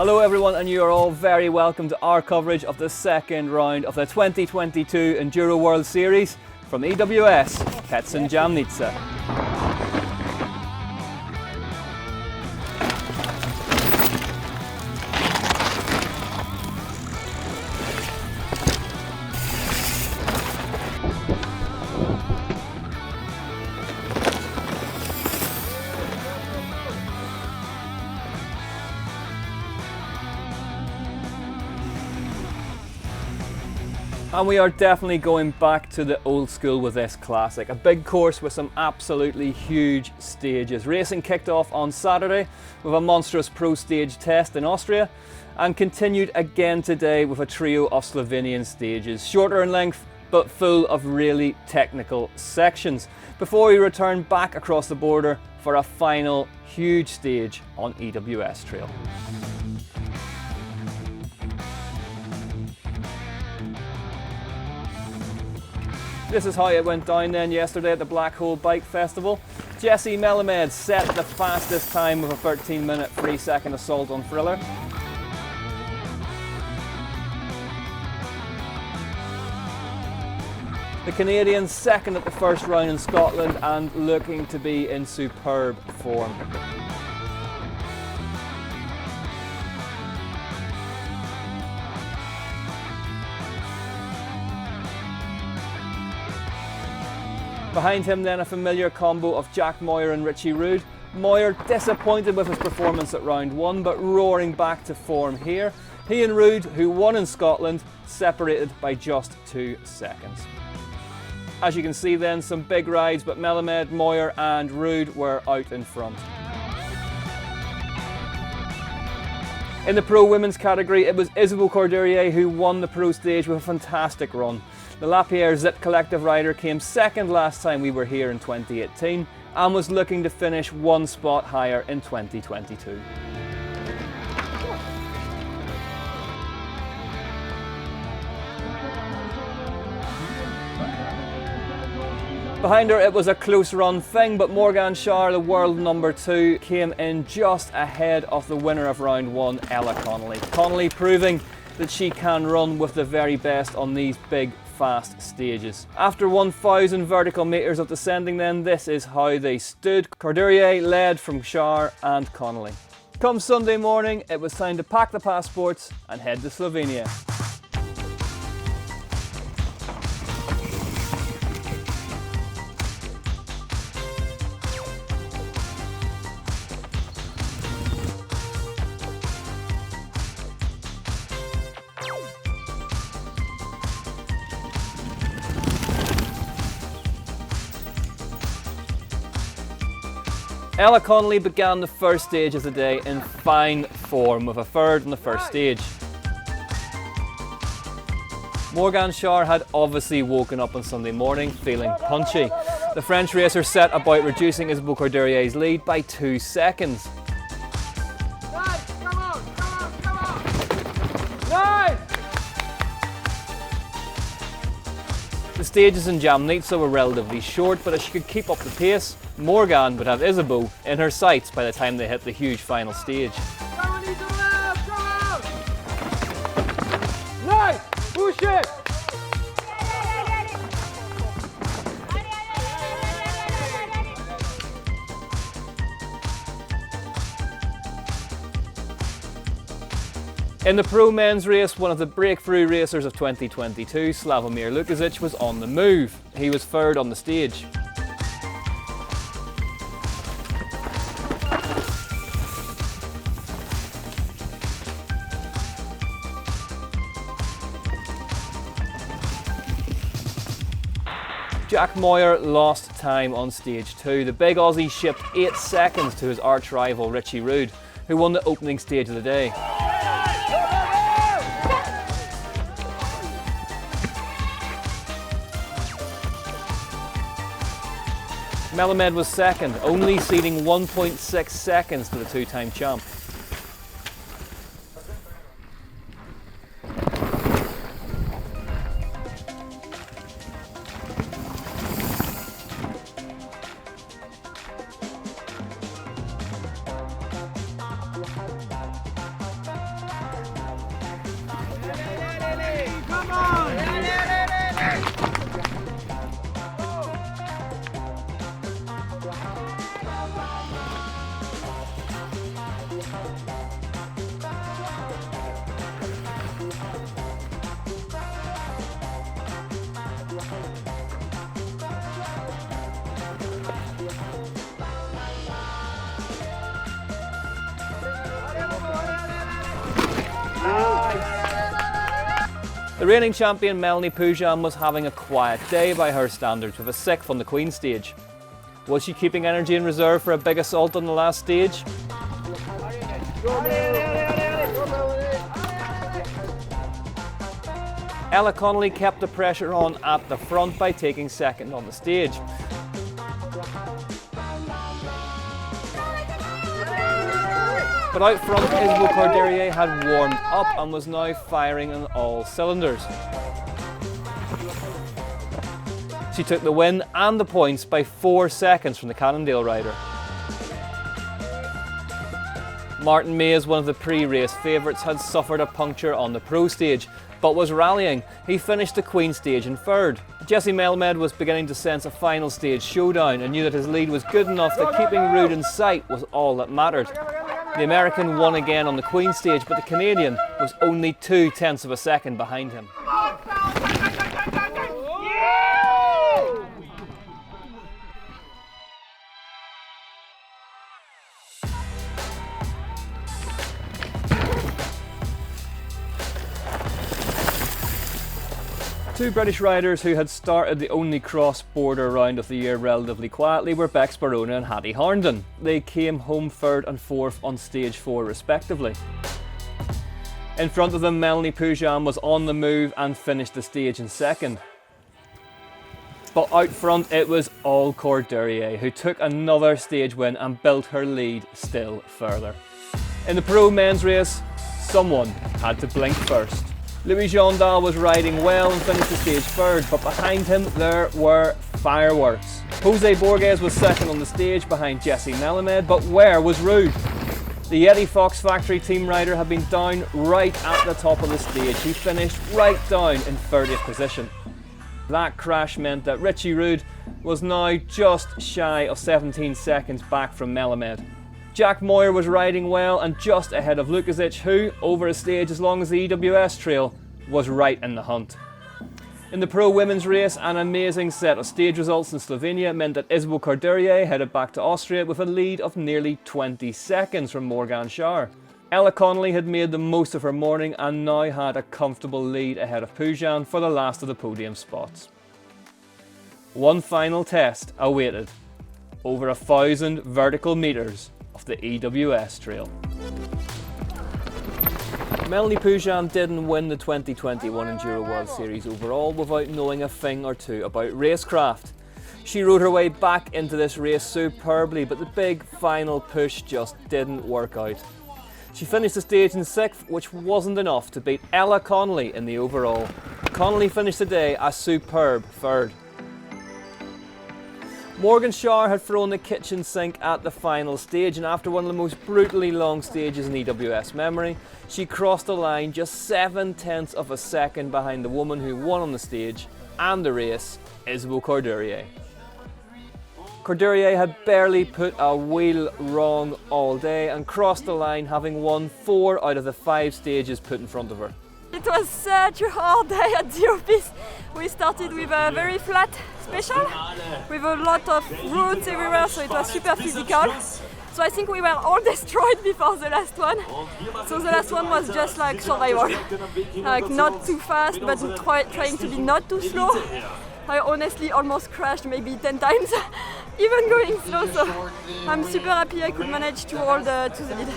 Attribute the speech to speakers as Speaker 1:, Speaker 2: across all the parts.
Speaker 1: Hello everyone, and you are all very welcome to our coverage of the second round of the 2022 Enduro World Series from EWS Petzen Jamnica. And we are definitely going back to the old school with this classic. A big course with some absolutely huge stages. Racing kicked off on Saturday with a monstrous pro stage test in Austria and continued again today with a trio of Slovenian stages. Shorter in length but full of really technical sections before we return back across the border for a final huge stage on EWS Trail. This is how it went down then yesterday at the Black Hole Bike Festival. Jesse Melamed set the fastest time with a 13-minute 3-second assault on Thriller. The Canadian second at the first round in Scotland and looking to be in superb form. Behind him then a familiar combo of Jack Moyer and Richie Rude. Moyer disappointed with his performance at round one, but roaring back to form here. He and Rude, who won in Scotland, separated by just 2 seconds. As you can see then, some big rides, but Melamed, Moyer and Rude were out in front. In the pro women's category, it was Isabelle Cordelier who won the pro stage with a fantastic run. The Lapierre Zip Collective rider came second last time we were here in 2018 and was looking to finish 1 spot higher in 2022. Behind her it was a close run thing, but Morgan Schär, the world number 2, came in just ahead of the winner of round 1, Ella Connolly. Connolly proving that she can run with the very best on these big fast stages. After 1,000 vertical metres of descending then, this is how they stood. Cordelier led from Schär and Connolly. Come Sunday morning, it was time to pack the passports and head to Slovenia. Ella Connolly began the first stage of the day in fine form with a third in the first stage. Morgan Schär had obviously woken up on Sunday morning feeling punchy. The French racer set about reducing Isabelle Cordelier's lead by 2 seconds.
Speaker 2: Nice, come on, come on. Nice!
Speaker 1: The stages in Jamnica were relatively short, but if she could keep up the pace, Morgan would have Isabelle in her sights by the time they hit the huge final stage.
Speaker 2: Come on, Isabelle, come on! Nice! Push it!
Speaker 1: In the pro men's race, one of the breakthrough racers of 2022, Slavomir Lukacic, was on the move. He was third on the stage. Jack Moyer lost time on stage 2. The big Aussie shipped 8 seconds to his arch rival Richie Rude, who won the opening stage of the day. Melamed was second, only ceding 1.6 seconds to the 2-time champ.
Speaker 2: Come on!
Speaker 1: The reigning champion Melanie Pujan was having a quiet day by her standards with a 6th on the Queen stage. Was she keeping energy in reserve for a big assault on the last stage? Ella Connolly kept the pressure on at the front by taking 2nd on the stage. But out front, Isabelle Corderie had warmed up and was now firing on all cylinders. She took the win and the points by 4 seconds from the Cannondale rider. Martin Mays, one of the pre-race favourites, had suffered a puncture on the pro stage, but was rallying. He finished the Queen stage in 3rd. Jesse Melamed was beginning to sense a final stage showdown and knew that his lead was good enough that keeping Ruud in sight was all that mattered. The American won again on the Queen stage, but the Canadian was only 0.2 of a second behind him. Two British riders who had started the only cross-border round of the year relatively quietly were Bex Barona and Hattie Harnden. They came home 3rd and 4th on stage 4 respectively. In front of them, Melanie Pujan was on the move and finished the stage in 2nd. But out front it was all Corderie who took another stage win and built her lead still further. In the pro men's race, someone had to blink first. Louis Jondal was riding well and finished the stage 3rd, but behind him there were fireworks. Jose Borges was 2nd on the stage behind Jesse Melamed, but where was Ruud? The Yeti Fox Factory team rider had been down right at the top of the stage. He finished right down in 30th position. That crash meant that Richie Ruud was now just shy of 17 seconds back from Melamed. Jack Moyer was riding well and just ahead of Lukacic, who, over a stage as long as the EWS trail, was right in the hunt. In the pro women's race, an amazing set of stage results in Slovenia meant that Isabelle Corderie headed back to Austria with a lead of nearly 20 seconds from Morgan Schauer. Ella Connolly had made the most of her morning and now had a comfortable lead ahead of Pujan for the last of the podium spots. One final test awaited, over 1,000 vertical metres of the EWS trail. Melanie Pujan didn't win the 2021 Enduro World Series overall without knowing a thing or two about racecraft. She rode her way back into this race superbly, but the big final push just didn't work out. She finished the stage in 6th, which wasn't enough to beat Ella Connolly in the overall. Connolly finished the day a superb 3rd. Morgan Schauer had thrown the kitchen sink at the final stage, and after one of the most brutally long stages in EWS memory, she crossed the line just 0.7 of a second behind the woman who won on the stage and the race, Isabelle Corderie. Corderie had barely put a wheel wrong all day and crossed the line having won 4 out of the 5 stages put in front of her.
Speaker 3: It was such a hard day at the office. We started with a very flat special, with a lot of roads everywhere, so it was super physical. So I think we were all destroyed before the last one. So the last one was just like survival. Like not too fast, but trying to be not too slow. I honestly almost crashed maybe 10 times, even going slow, so I'm super happy I could manage to hold to the lead.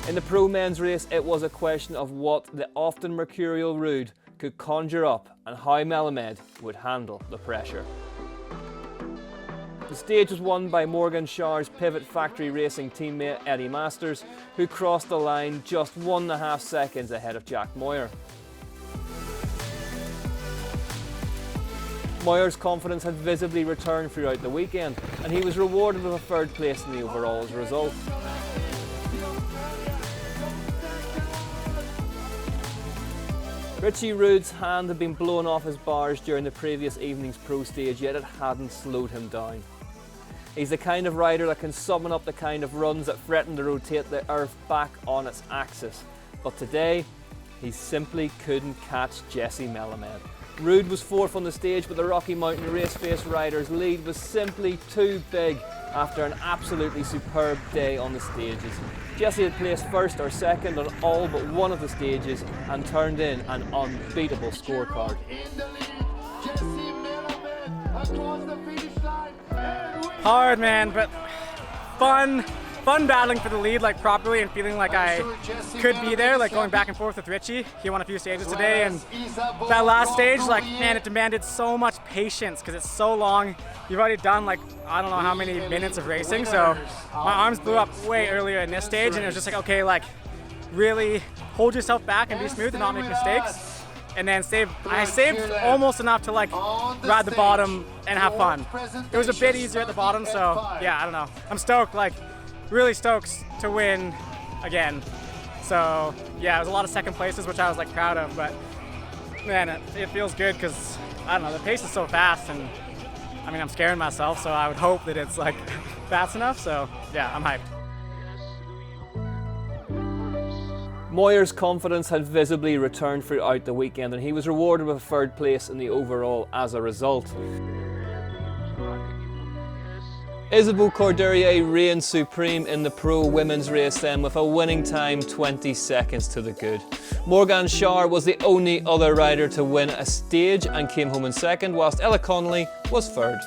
Speaker 1: In the pro men's race, it was a question of what the often mercurial Ruud could conjure up and how Melamed would handle the pressure. The stage was won by Morgan Schauer's Pivot Factory Racing teammate Eddie Masters, who crossed the line just 1.5 seconds ahead of Jack Moyer. Moyer's confidence had visibly returned throughout the weekend, and he was rewarded with a 3rd place in the overall as a result. Richie Rude's hand had been blown off his bars during the previous evening's pro stage, yet it hadn't slowed him down. He's the kind of rider that can summon up the kind of runs that threaten to rotate the earth back on its axis. But today, he simply couldn't catch Jesse Melamed. Rude was fourth on the stage, but the Rocky Mountain race-face rider's lead was simply too big after an absolutely superb day on the stages. Jesse had placed first or second on all but one of the stages and turned in an unbeatable scorecard.
Speaker 4: Hard, man, but fun battling for the lead, like properly, and feeling like I could be there, like going back and forth with Richie. He won a few stages today, and that last stage, like, man, it demanded so much patience because it's so long. You've already done, like, I don't know how many minutes of racing, so my arms blew up way earlier in this stage, and it was just like, okay, like, really hold yourself back and be smooth and not make mistakes. And then I saved almost enough to, like, ride the bottom and have fun. It was a bit easier at the bottom, so yeah, I don't know. I'm stoked, like, really stoked to win again. So yeah, it was a lot of second places, which I was like proud of, but man, it feels good because I don't know, the pace is so fast, and I mean, I'm scaring myself, so I would hope that it's like fast enough. So yeah, I'm hyped.
Speaker 1: Moyer's confidence had visibly returned throughout the weekend, and he was rewarded with a third place in the overall as a result. Isabeau Courdurier reigned supreme in the pro women's race then, with a winning time 20 seconds to the good. Morgan Schär was the only other rider to win a stage and came home in second, whilst Ella Connolly was third.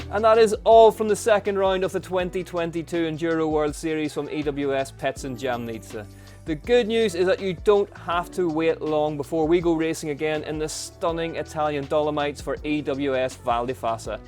Speaker 1: And that is all from the second round of the 2022 Enduro World Series from EWS Petzen Jamnica. The good news is that you don't have to wait long before we go racing again in the stunning Italian Dolomites for EWS Val di Fassa.